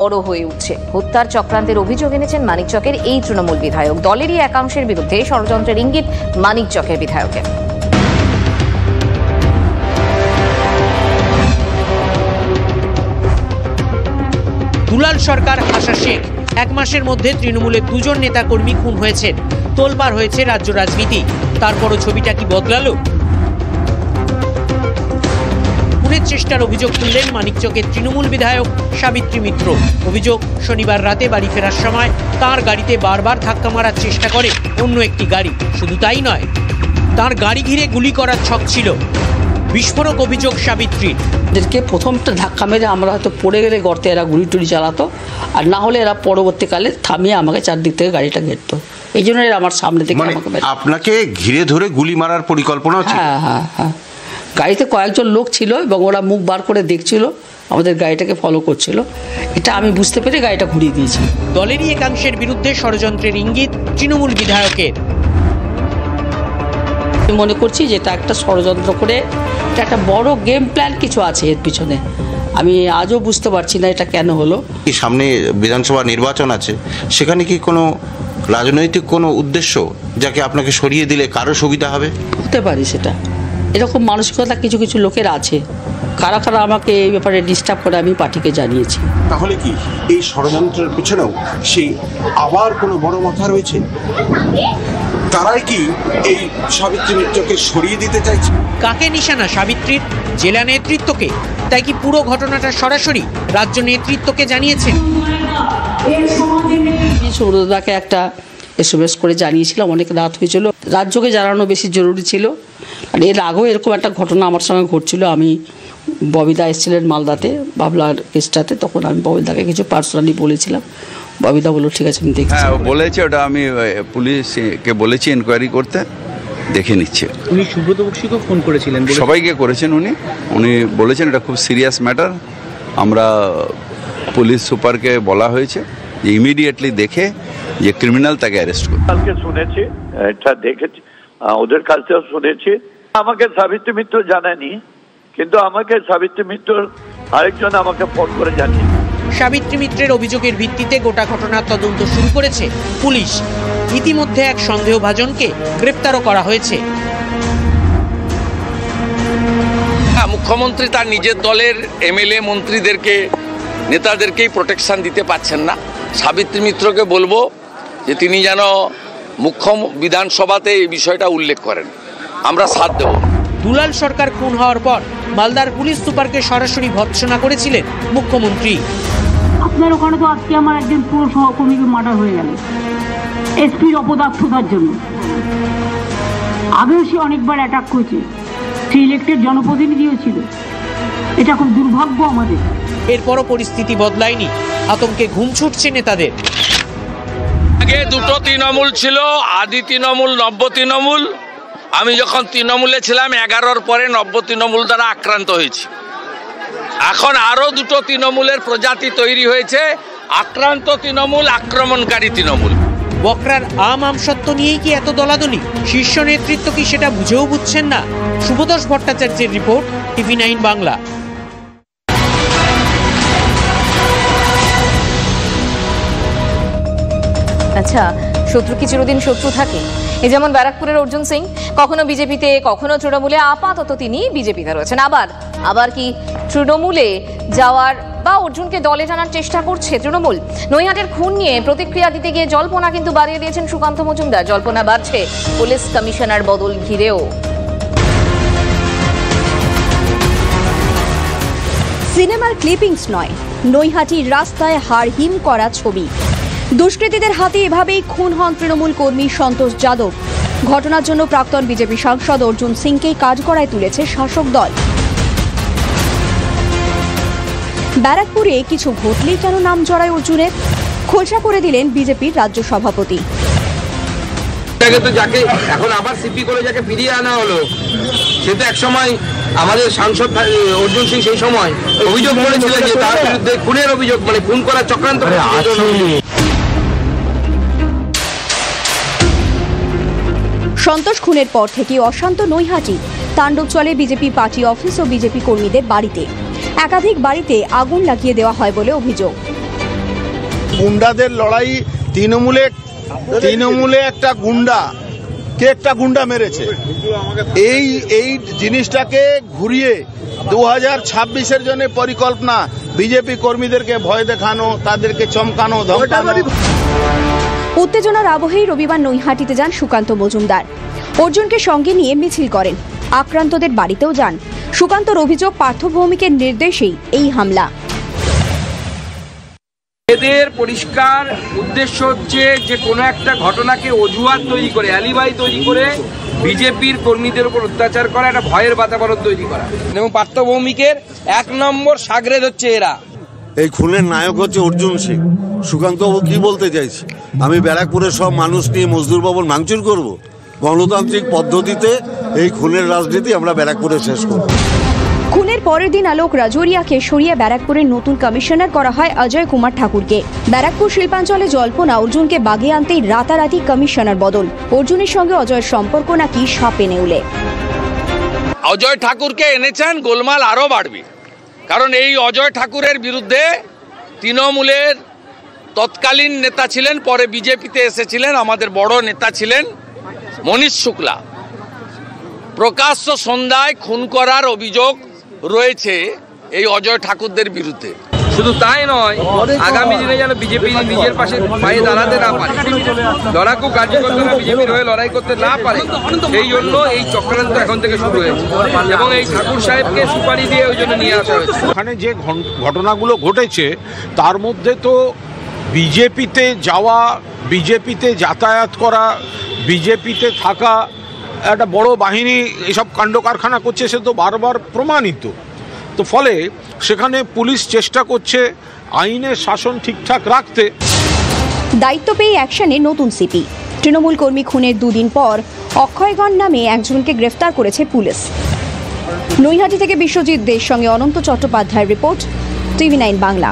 বড় হয়ে উঠছে। হত্যার চক্রান্তের অভিযোগ এনেছেন মানিকচকের এই তৃণমূল বিধায়ক। দলেরই একাংশের বিরুদ্ধে ষড়যন্ত্রের ইঙ্গিত মানিকচকের বিধায়কের। দুলাল সরকার, আশা শেখ, এক মাসের মধ্যে তৃণমূলের দুজন নেতাকর্মী খুন হয়েছেন। তোলপাড় হয়েছে রাজ্য রাজনীতি। তারপরও ছবিটা কি বদলালো? খুনের চেষ্টার অভিযোগ তুললেন মানিকচকের তৃণমূল বিধায়ক সাবিত্রী মিত্র। অভিযোগ, শনিবার রাতে বাড়ি ফেরার সময় তার গাড়িতে বারবার ধাক্কা মারার চেষ্টা করে অন্য একটি গাড়ি। শুধু তাই নয়, তার গাড়ি ঘিরে গুলি করার ছক ছিল। বিস্ফোরক অভিযোগ সাবিত্রীর। এদেরকে প্রথমটা ধাক্কা মেরে আমরা হয়তো পড়ে গেলে গর্তে এরা গুলি টুলি চালাতো, আর না হলে এরা পরবর্তীকালে থামিয়ে আমাকে চারদিক থেকে গাড়িটা ঘেরতো। এই জন্য এরা আমার সামনে থেকে আপনাকে ঘিরে ধরে গুলি মারার পরিকল্পনা ছিল? হ্যাঁ, গাড়িতে কয়েকজন লোক ছিল এবং ওরা মুখ বার করে দেখছিল, আমাদের গাড়িটাকে ফলো করছিল। এটা আমি বুঝতে পেরে গাড়িটা ঘুরিয়ে দিয়েছি। দলেরই একাংশের বিরুদ্ধে ষড়যন্ত্রের ইঙ্গিত তৃণমূল বিধায়কের। আমি মনে করছি যে এটা একটা ষড়যন্ত্র করে, এটা একটা বড় গেম প্ল্যান কিছু আছে এর পিছনে। আমি আজও বুঝতে পারছি না এটা কেন হলো। সামনে বিধানসভা নির্বাচন আছে, সেখানে কি কোনো রাজনৈতিক কোনো উদ্দেশ্য যাকে আপনাকে সরিয়ে দিলে কারো সুবিধা হবে? হতে পারে সেটা, এরকম মানসিকতা কিছু কিছু লোকের আছে। কারা কারা আমাকে এই ব্যাপারে ডিস্টার্ব করে আমি পার্টিকে জানিয়েছি। তাহলে কি এই ষড়যন্ত্রের পিছনেও সেই আবার কোনো বড় মাথা রয়েছে? তারাই কি এই সাবিত্রী মিত্রকে সরিয়ে দিতে চাইছে? কাকে নিশানা সাবিত্রীর? জেলা নেতৃত্বকে। তাই কি পুরো ঘটনাটা সরাসরি রাজ্য নেতৃত্বকে জানিয়েছেন? সৌরদাকে একটা SMS করে জানিয়েছিলাম, অনেক রাত হয়েছিল। রাজ্যকে জানানো বেশি জরুরি ছিল। আর এর আগেও এরকম একটা ঘটনা আমার সঙ্গে ঘটছিল। আমি ববিদা এসেছিলেন মালদাতে বাবলার কেসটাতে, তখন আমি ববিদাকে কিছু পার্সোনালি বলেছিলাম। ববিদা বলল ঠিক আছে আমি দেখছি। হ্যাঁ, বলেছে ওটা, আমি পুলিশকে বলেছি এনকোয়ারি করতে, দেখে নিচ্ছে। উনি সুব্রত বক্সিকেও ফোন করেছিলেন? সবাইকে করেছেন উনি বলেছেন এটা খুব সিরিয়াস ম্যাটার। আমরা পুলিশ সুপারকে বলা হয়েছে যে ইমিডিয়েটলি দেখে যে ক্রিমিনাল তাকে অ্যারেস্ট করবে। কালকে শুনেছি, এটা দেখেছি, ওদের কাছেও শুনেছি। আমাকে সাবিত্রী মিত্র জানায়নি, কিন্তু আমাকে সাবিত্রী মিত্র আরেকজন আমাকে ফোন করে জানিয়ে। সাবিত্রী মিত্রের অভিযোগের ভিত্তিতে গোটা ঘটনার তদন্ত শুরু করেছে পুলিশ। ইতিমধ্যে এক সন্দেহভাজনকে গ্রেপ্তারও করা হয়েছে। মুখ্যমন্ত্রী তার নিজের দলের MLA মন্ত্রীদেরকে, নেতাদেরকেই প্রোটেকশন দিতে পারছেন না। সাবিত্রী মিত্রকে বলবো যে তিনি যেন মুখ্য বিধানসভাতে এই বিষয়টা উল্লেখ করেন, আমরা সাথ দেব। দুলাল সরকার খুন হওয়ার পর মালদার পুলিশ সুপারকে সরাসরি ভৎসনা করেছিলেন মুখ্যমন্ত্রী। আপনার ওখানে তো আজকে আমার একজন পুরো সহকর্মীকে মার্ডার হয়ে গেল এসপির অপদার্থতার জন্য। আগেও সে অনেকবার অ্যাটাক করেছে, সে ইলেক্টেড জনপ্রতিনিধিও ছিল। এটা খুব দুর্ভাগ্য আমাদের। এরপরও পরিস্থিতি বদলায়নি, আতঙ্কে ঘুম ছুটছে নেতাদের। আগে দুটো তৃণমূল ছিল, আদি তৃণমূল, নব্য তৃণমূল। আমি যখন তৃণমূলে ছিলাম 11-র পরে নব্য তৃণমূল দ্বারা আক্রান্ত হয়েছি। এখন আরো দুটো তৃণমূলের প্রজাতি তৈরি হয়েছে, আক্রান্ত তৃণমূল, আক্রমণকারী তৃণমূল। বকরার আমসত্ব নিয়েই কি এত দলাদলি? শীর্ষ নেতৃত্ব কি সেটা বুঝেও বুঝছেন না? শুভদোষ ভট্টাচার্যের রিপোর্ট, TV9 বাংলা। আচ্ছা, শত্রু কি চিরদিন শত্রু থাকে? এই যেমন ব্যারাকপুরের অর্জুন সিং, কখনো বিজেপিতে কখনো তৃণমূলে, আপাতত তিনি বিজেপিতে রয়েছেন। আবার কি তৃণমূলে যাওয়ার বা অর্জুনকে দলে টানার চেষ্টা করছে তৃণমূল? নৈহাটের খুন নিয়ে প্রতিক্রিয়া দিতে গিয়ে জল্পনা কিন্তু বাড়িয়ে দিয়েছেন সুকান্ত মজুমদার। জল্পনা বাড়ছে পুলিশ কমিশনার বদল ঘিরেও। সিনেমার ক্লিপিংস নয়, নৈহাটির রাস্তায় হাড়হিম করা ছবি। দুষ্কৃতীদের হাতে এভাবেই খুন হন তৃণমূল কর্মী সন্তোষ যাদব। ঘটনার জন্য প্রাক্তন বিজেপি সাংসদ অর্জুন সিংকেই কাঠগড়ায় তুলেছে শাসক দল। ব্যারাকপুরে কিছু ঘটলেই কেন নাম জড়ায় অর্জুনের, খোলসা করে দিলেন বিজেপির রাজ্য সভাপতি। যাকে এখন আবার সিপি করে যাকে ফিরিয়ে আনা হলো, সে তো একসময় আমাদের সাংসদ অর্জুন সিং সেই সময় অভিযোগ করেছিলেন যে তার বিরুদ্ধে খুনের অভিযোগ, মানে খুন করার চক্রান্ত। সন্তোষ খুনের পর থেকে অশান্ত নৈহাটি। তাণ্ডব চলে বিজেপি পার্টি অফিস ও বিজেপি কর্মীদের বাড়িতে। একাধিক বাড়িতে আগুন লাগিয়ে দেওয়া হয় বলে অভিযোগ। গুন্ডাদের লড়াই তৃণমূলে একটা গুন্ডা মেরেছে, এই জিনিসটাকে ঘুরিয়ে 2026-এর জন্য পরিকল্পনা, বিজেপি কর্মীদেরকে ভয় দেখানো, তাদেরকে চমকানো, ধমকানো। উত্তেজনার আবহেই রবিবার নৈহাটিতে যান সুকান্ত মজুমদার। অর্জুনকে সঙ্গে নিয়ে মিছিল করেন, আক্রান্তদের বাড়িতেও যান। সুকান্তর অভিযোগ, পার্থ ভৌমিকের নির্দেশেই এই হামলা। এদের পরিষ্কার উদ্দেশ্য হচ্ছে যে কোনো একটা ঘটনাকে অজুহাত তৈরি করে, অ্যালিবাই তৈরি করে বিজেপির কর্মীদের উপর অত্যাচার করা, একটা ভয়ের বাতাবরণ তৈরি করা। এবং পার্থ ভৌমিকের 1 নম্বর সাগরেদ হচ্ছে এরা। এই খুনের নায়ক হচ্ছে অর্জুন সিং। সুকান্তবাবু কি বলতে চাইছে? আমি ব্যারাকপুরের সব মানুষ নিয়ে মজদুর ভবন ভাঙচুর করব? গণতান্ত্রিক পদ্ধতিতে এই খুনের রাজনীতি আমরা ব্যারাকপুরে শেষ করব। খুনের পরের দিন আলোক রাজোরিয়াকে সরিয়ে ব্যারাকপুরের নতুন কমিশনার করা হয় অজয় কুমার ঠাকুরকে। ব্যারাকপুর শিল্পাঞ্চলে জল্পনা, অর্জুনকে বাগে আনতেই রাতারাতি কমিশনার বদল। অর্জুনের সঙ্গে অজয়ের সম্পর্ক নাকি সাপে নেউলে। অজয় ঠাকুরকে এনেছেন, গোলমাল আরো বাড়বে। কারণ এই অজয় ঠাকুরের বিরুদ্ধে তৃণমূলের তৎকালীন নেতা ছিলেন, পরে বিজেপিতে এসেছিলেন, আমাদের বড় নেতা ছিলেন মনীষ শুক্লা। প্রকাশ্য সন্ধ্যায় খুন করার অভিযোগ রয়েছে এই অজয় ঠাকুরদের বিরুদ্ধে। শুধু তাই নয়, আগামী দিনে যেন বিজেপি নিজের পায়ে দাঁড়াতে না পারে, লড়াকু কার্যকর্তারা বিজেপির হয়ে লড়াই করতে না পারে, সেই জন্য এই চক্রান্ত এখন থেকে শুরু হয়েছে এবং এই ঠাকুর সাহেবকে সুপারি দিয়ে ওই জন্য নিয়ে আসা হয়েছে। ওখানে যে ঘটনাগুলো ঘটেছে তার মধ্যে তো বিজেপিতে যাওয়া, বিজেপিতে যাতায়াত করা, বিজেপিতে থাকা একটা বড় বাহিনী এসব কাণ্ড কারখানা করছে, সে তো বারবার প্রমাণিত। তো ফলে সেখানে পুলিশ চেষ্টা করছে আইনের শাসন ঠিকঠাক রাখতে। দায়িত্ব পেয়ে অ্যাকশনে নতুন সিপি। তৃণমূল কর্মী খুনের 2 দিন পর অক্ষয়গণ নামে একজনকে গ্রেফতার করেছে পুলিশ। নৈহাটি থেকে বিশ্বজিৎ দের সঙ্গে অনন্ত চট্টোপাধ্যায়ের রিপোর্ট, TV9 বাংলা।